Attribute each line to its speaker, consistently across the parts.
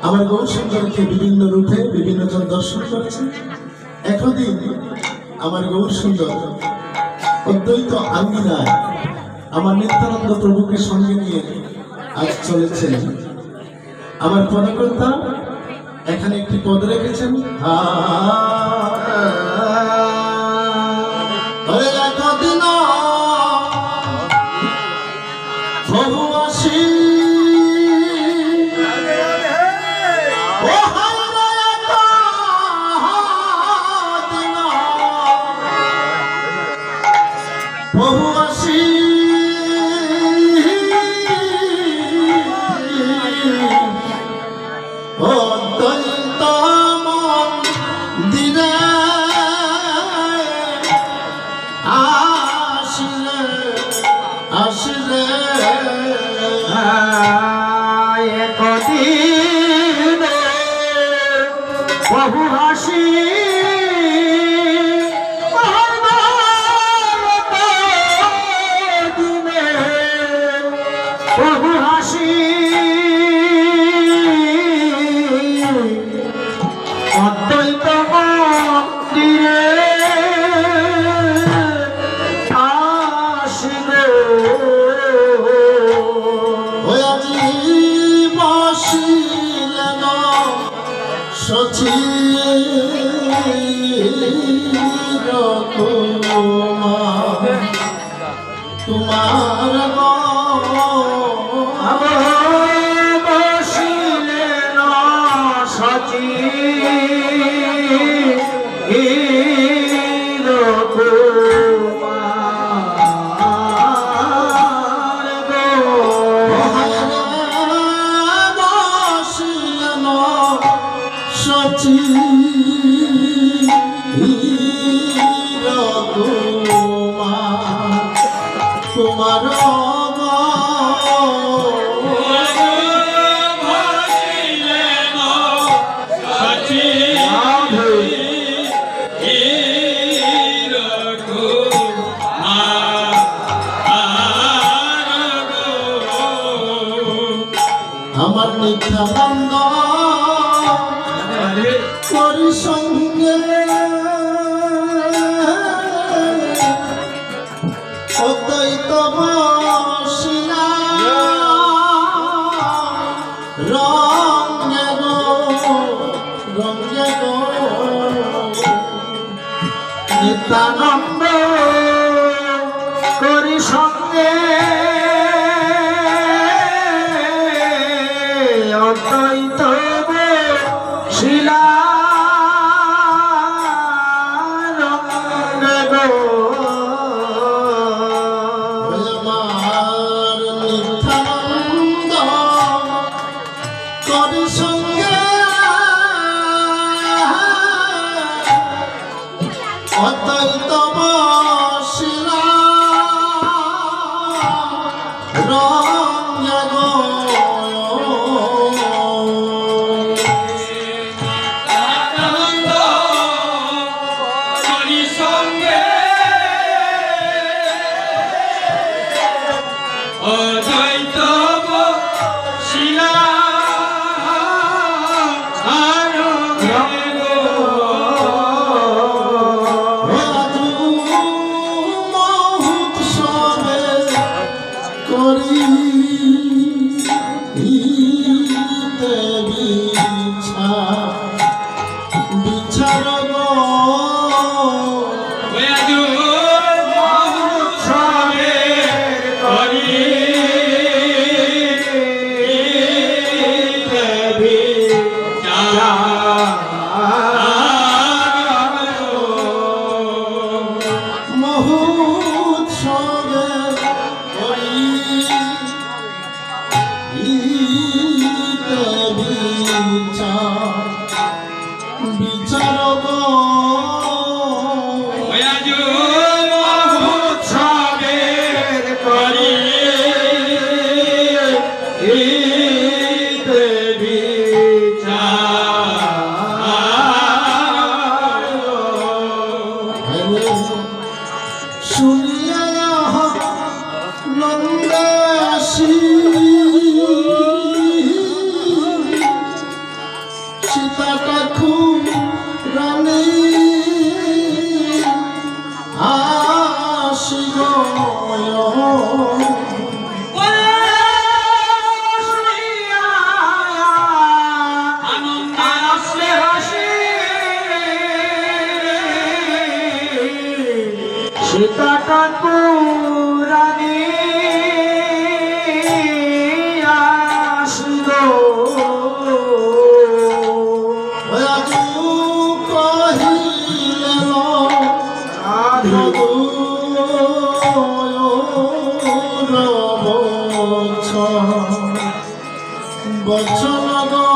Speaker 1: আমার গৌরসুন্দরকে বিভিন্ন রূপে বিভিন্ন জন দর্শন করেছে। একদিন আমার গৌরসুন্দর অদ্বৈত আঙ্গিনায় আমার নিত্যানন্দ প্রভুকে সঙ্গে নিয়ে আজ চলেছেন। আমার পদকর্তা এখানে একটি পদ রেখেছেন, প্রভু আসি প্রভু আসি অদ্বৈত মন্দিরে আসিলে আসিলে
Speaker 2: একদিন প্রভু আসি প্রভু হাসি অদ্বৈত মন্দিরে আসিলে
Speaker 1: আজি বসিলেন সচি তোমার
Speaker 2: বসিলেন সচি
Speaker 1: বসিলেন সচি তোমার আমার নিত্যানন্দ করি সঙ্গে অদ্বৈত বসিলা রঙ্গে গো রঙ্গে গো
Speaker 2: নিত্যানন্দ করি সঙ্গে অদ্বৈত শিলা রঙ্গে গো
Speaker 1: আমার নিত্যানন্দ করি সঙ্গে অদ্বৈত বসিলা রঙ্গে গো বচন গো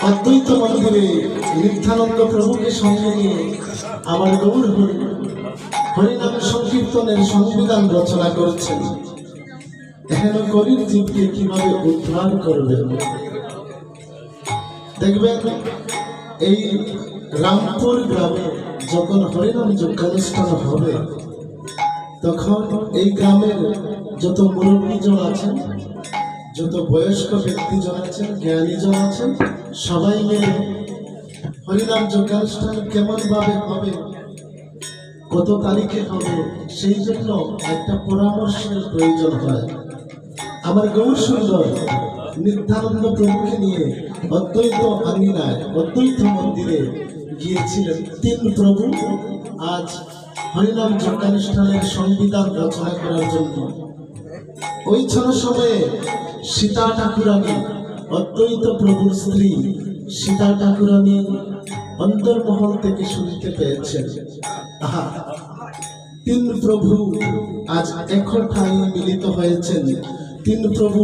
Speaker 1: অদ্বৈত মন্দিরে নিত্যানন্দ প্রভুকে সঙ্গে নিয়ে আমার গৌর হরিনাম সংকীর্তনের সংবিধান রচনা করছেন। এখানে কলির জীবকে কিভাবে উদ্ধার করবেন দেখবেন। এই রামপুর গ্রামে যখন হরিনাম যজ্ঞানুষ্ঠান হবে তখন এই গ্রামের যত মুরব্বীজন আছেন, যত বয়স্ক ব্যক্তিজন আছেন, জ্ঞানীজন আছেন, সবাই মিলে হরিনাম যজ্ঞানুষ্ঠান কেমন ভাবে হবে, কত তারিখে হবে, সেই জন্য একটা পরামর্শের প্রয়োজন হয়। আমার গৌর সুন্দর নিত্যানন্দ প্রভুকে নিয়ে অদ্বৈত আঙ্গিনায় অদ্বৈত মন্দিরে গিয়েছিলেন। তিন প্রভু আজ হরিনাম যজ্ঞানুষ্ঠানের সংবিধান রচনা করার জন্য। ওই সময়ে সীতা ঠাকুরানী অদ্বৈত প্রভুর স্ত্রী সীতা ঠাকুরানী অন্তর্মহল থেকে শুনতে পেয়েছেন, আহা তিন প্রভু আজ একটাই মিলিত হয়েছেন, তিন প্রভু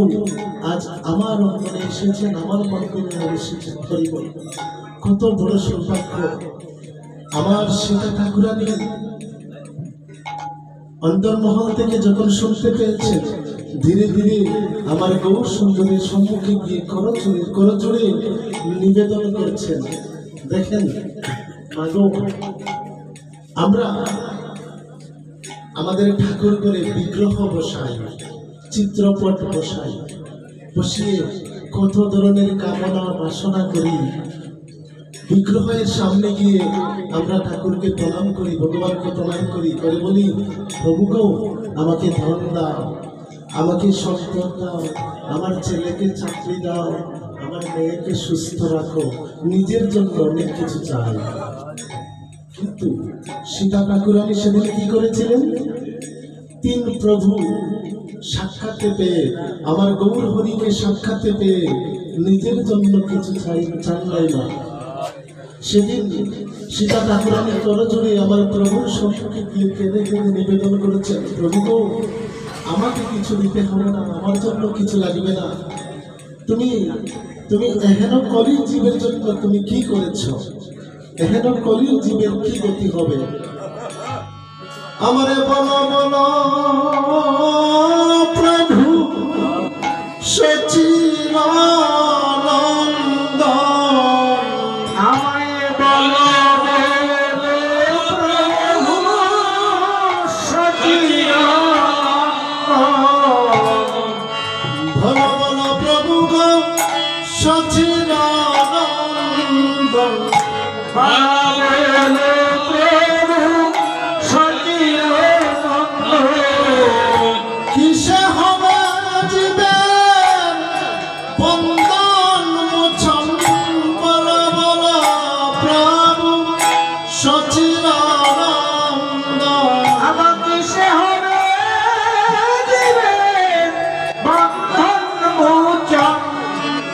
Speaker 1: আজ আমার অঙ্গনে এসেছেন, আমার মন্দিরে এসেছেন। কত বড় সৌভাগ্য! আমার সীতা ঠাকুরানী অন্তর্মহল থেকে যখন শুনতে পেয়েছেন, ধীরে ধীরে আমার গৌর সুন্দরের সম্মুখে গিয়ে করজোড়ে নিবেদন করছেন। দেখেন মাগো, আমরা আমাদের ঠাকুর করে বিগ্রহ বসাই, চিত্রপট বসাই, বসিয়ে কত ধরনের কামনা বাসনা করি। বিগ্রহের সামনে গিয়ে আমরা ঠাকুরকে প্রণাম করি, ভগবানকে প্রণাম করি, করে বলি প্রভু গো আমাকে ধন দাও, আমাকে সম্পদ দাও, আমার ছেলেকে চাকরি দাও, আমার মেয়েকে সুস্থ রাখো, নিজের জন্য অনেক কিছু চাই। কিন্তু সীতা ঠাকুরানী সেদিন কি করেছিলেন? তিন প্রভু সাক্ষাৎ পেয়ে, আমার গৌর হরিকে সাক্ষাৎ পেয়ে নিজের জন্য কিছু চাইলাই না। সেদিন সীতা ঠাকুরানী করজোড়ে আমার প্রভুর সম্মুখে গিয়ে কেঁদে কেঁদে নিবেদন করেছেন, প্রভু গো আমাকে কিছু দিতে হবে না, আমার জন্য কিছু লাগবে না, তুমি তুমি এহেন কলির জীবের জন্য তুমি কি করেছ, এহেন কলির জীবের কি গতি হবে, আমারে বলো বলো প্রভু সচিদানন্দ,
Speaker 2: আমায় বলো প্রভু সচিদানন্দ,
Speaker 1: বলো বলো প্রভু গো সচিদানন্দ, কিসে হবে জীবের বন্ধন মোচন, বলো বলো প্রভু সচিদানন্দ,
Speaker 2: আমাকে সে হবে জীবের বন্ধন মোচন,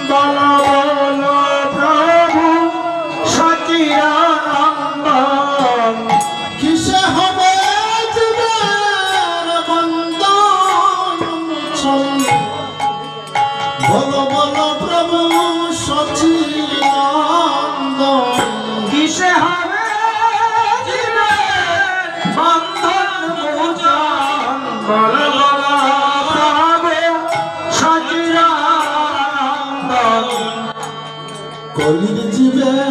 Speaker 2: বলো বলো প্রভু সচিদানন্দ,
Speaker 1: কিসে হবে জীবের বন্ধন মোচন, বলো বলো প্রভু সচিদানন্দ,
Speaker 2: কিসে হবে জীবের বন্ধন মোচন, বলো বলো প্রভু সচিদানন্দ,
Speaker 1: কলির জীবের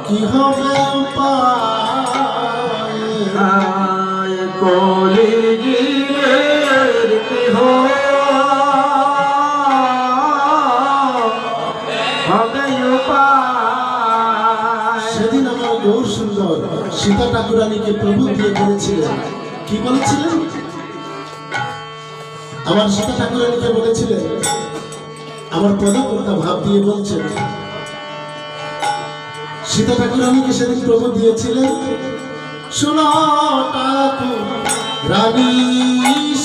Speaker 1: কি হবে উপায়,
Speaker 2: আয় কলি জীবের কি হবে উপায়।
Speaker 1: সেদিন আমার গৌর সুন্দর সীতা ঠাকুরানীকে প্রভু দিয়ে বলেছিলেন, কি বলেছিলেন? আমার সীতা ঠাকুরানীকে বলেছিলেন, আমার পদকর্তা ভাব দিয়ে বলছেন, সীতা ঠাকুরানীকে সেদিন প্রভু দিয়েছিলেন শোনো ঠাকুর রানী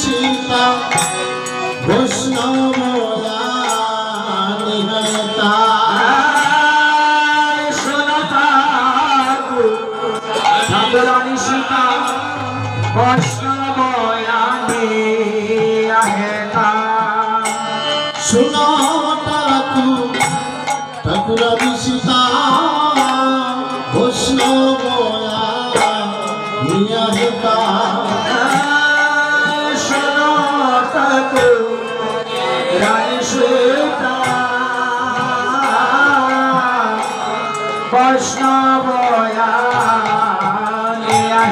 Speaker 1: সীতা বৈষ্ণব নিহতা
Speaker 2: ঠাকুরানী সীতা বৈষ্ণব হেতা
Speaker 1: শোনো ঠাকুর ঠাকুরানী সীতা বৈষ্ণব নিহতা
Speaker 2: শোনো ঠাকুর রানী সীতা বৈষ্ণব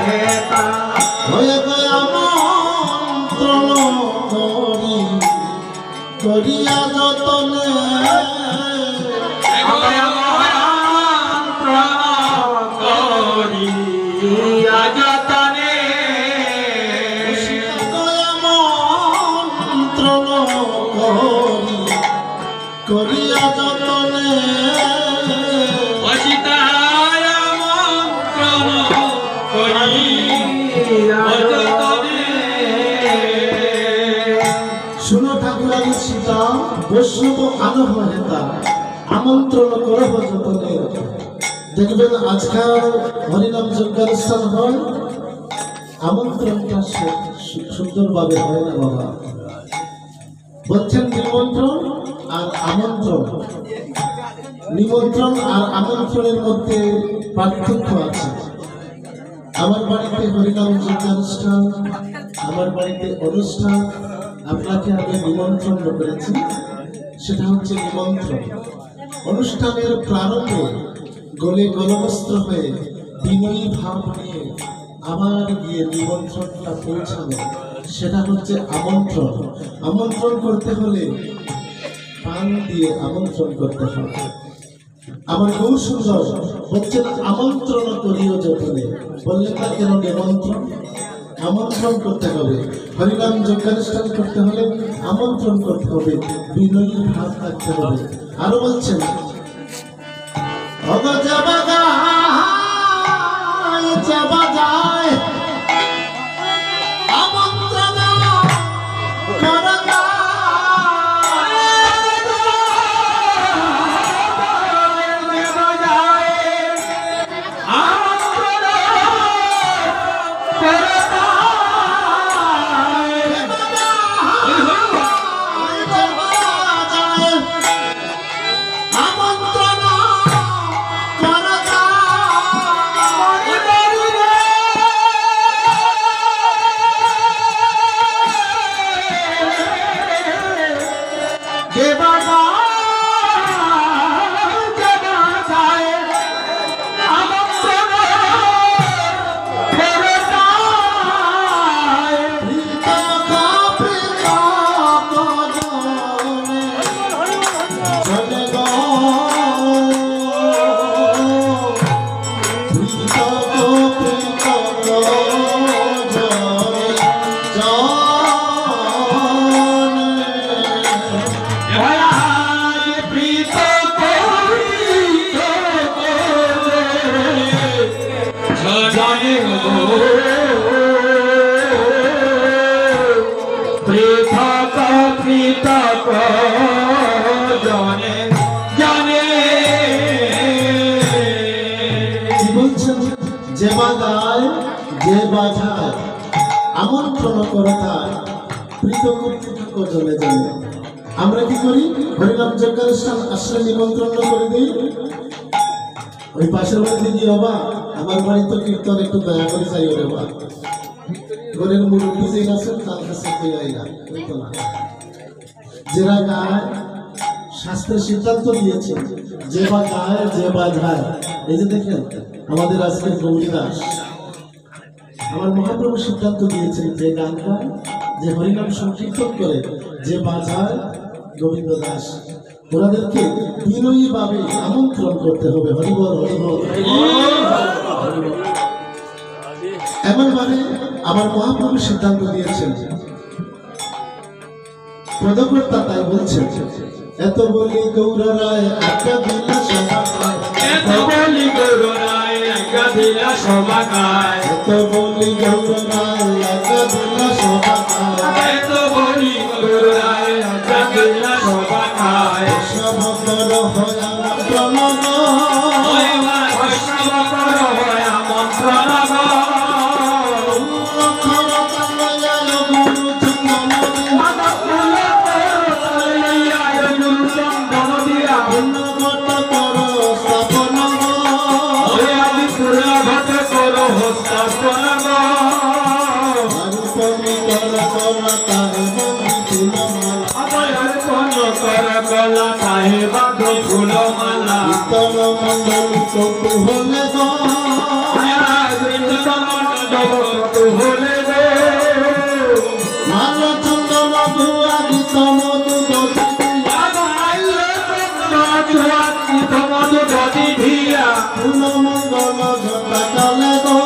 Speaker 2: হেতা
Speaker 1: হয়ে গয়া মন্ত্রণ করি করিয়া যতনে মন্ত্রণ করি করিয়া যতনে শুনো ঠাকুরানী সীতা বৈষ্ণব আনহ হেতা আমন্ত্রণ করব যতনে। দেখবেন আজকাল হরিনাম যজ্ঞানুষ্ঠান হয়, আমন্ত্রণটা সুন্দরভাবে হয় না বাবা। বলছেন নিমন্ত্রণ আর আমন্ত্রণ, নিমন্ত্রণ আর আমন্ত্রণের মধ্যে পার্থক্য আছে। আমার বাড়িতে হরিনাম যজ্ঞানুষ্ঠান, আমার বাড়িতে অনুষ্ঠান, আপনাকে আমি নিমন্ত্রণ করেছি, সেটা হচ্ছে নিমন্ত্রণ। অনুষ্ঠানের প্রারম্ভে গলে গলবস্ত্র হয়ে বিনয়ী ভাব নিয়ে আবার গিয়ে নিমন্ত্রণটা পৌঁছানো, সেটা হচ্ছে আমন্ত্রণ। আমন্ত্রণ করতে হলে পান দিয়ে আমন্ত্রণ করতে হবে। আমার বহু সুন্দর বলছেন আমন্ত্রণ করিও যতনে, বললেন না কেন নিমন্ত্রণ? আমন্ত্রণ করতে হবে। হরিনাম যজ্ঞানুষ্ঠান করতে হলে আমন্ত্রণ করতে হবে, বিনয়ী ভাব থাকতে হবে। আরো বলছেন আমন্ত্রণ যে বাজায় যে বাজায় আমন্ত্রণ করে তার পৃথক পৃথক জনে জনে। আমরা কি করি? হরিনাম যজ্ঞানুষ্ঠান আসলে নিমন্ত্রণ করে দিই, ওই পাশের বাড়িতে গিয়ে বাবা আমার বাড়ি তো কীর্তন একটু দয়া করে চাই, ওরে বা ঘরের মুরব্বী যে আছেন তার কাছে না। যারা গায় শাস্ত্রের সিদ্ধান্ত দিয়েছে, যে বা গায় যে বা যায়। এই যে দেখেন আমাদের আজকের গৌরী দাস, আমার মহাপ্রভু সিদ্ধান্ত দিয়েছেন যে গান গায়, যে হরিনাম সংকীর্তন করে, যে বাজায় গোবিন্দ দাস, ওনাদেরকে বিনয়ী ভাবে আমন্ত্রণ করতে হবে। হরিবল হরিবল এমন ভাবে আমার মহাপ্রভু সিদ্ধান্ত দিয়েছেন। পদকর্তা তাই বলছেন, এত বলি গৌর রায় আজ্ঞা দিল সভা, এত বলি গৌর রায়
Speaker 2: আজ্ঞা দিলা সবাকায়
Speaker 1: এত বলি গৌরায় আজ্ঞা দিলা সবাকায়
Speaker 2: এত বলি গৌরায় আজ্ঞা দিলা সবাকায়
Speaker 1: সবকর হয় আমন্ত্রণ
Speaker 2: বৈষ্ণব কর হয় আমন্ত্রণ কলা পাহে বাঁধো ফুলমালা
Speaker 1: মন্ডল কৌতূহলে
Speaker 2: হলে
Speaker 1: মাল চন্দন ধুয়া গীত মধু
Speaker 2: গদি ধিয়া
Speaker 1: ফুল মঙ্গল ঝটা কালে গো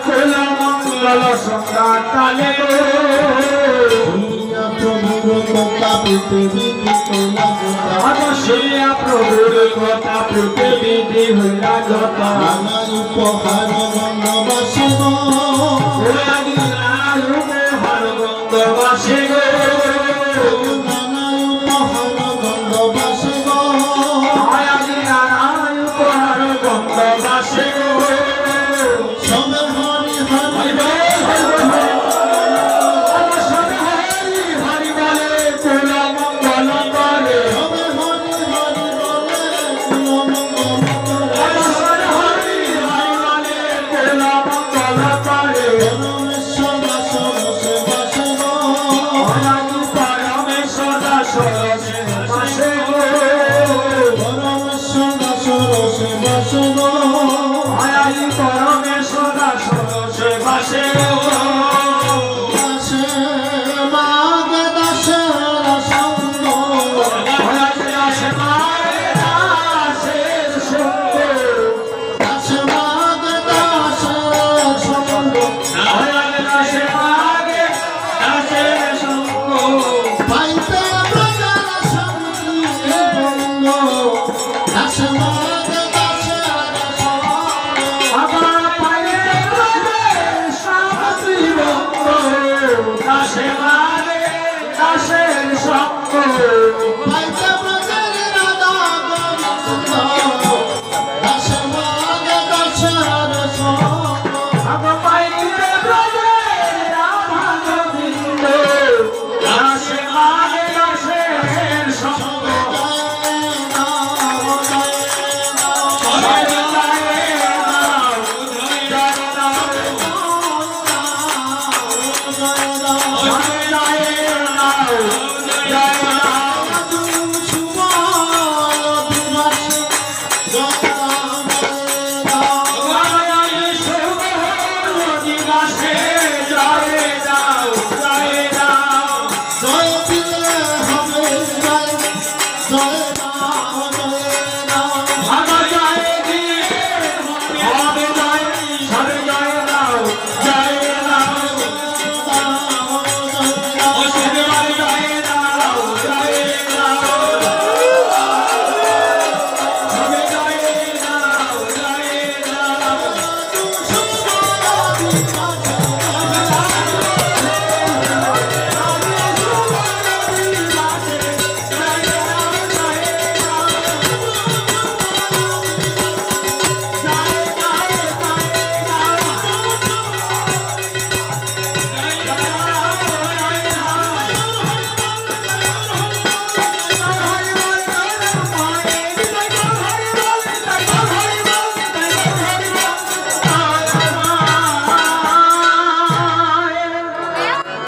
Speaker 2: ফুল মঙ্গল সন্ধ্যা কালে
Speaker 1: প্রভুর কথা পৃথিবী তোলা
Speaker 2: শিয়া প্রভুর কথা পৃথিবী হইলা যত
Speaker 1: নানাই উপহার গন্ধবাসী
Speaker 2: হরগন্ধবাসী
Speaker 1: নানাই উপহার গন্ধবাসী
Speaker 2: গন্ধবাসী
Speaker 1: সবে হরি হরি
Speaker 2: দাসের সঙ্গ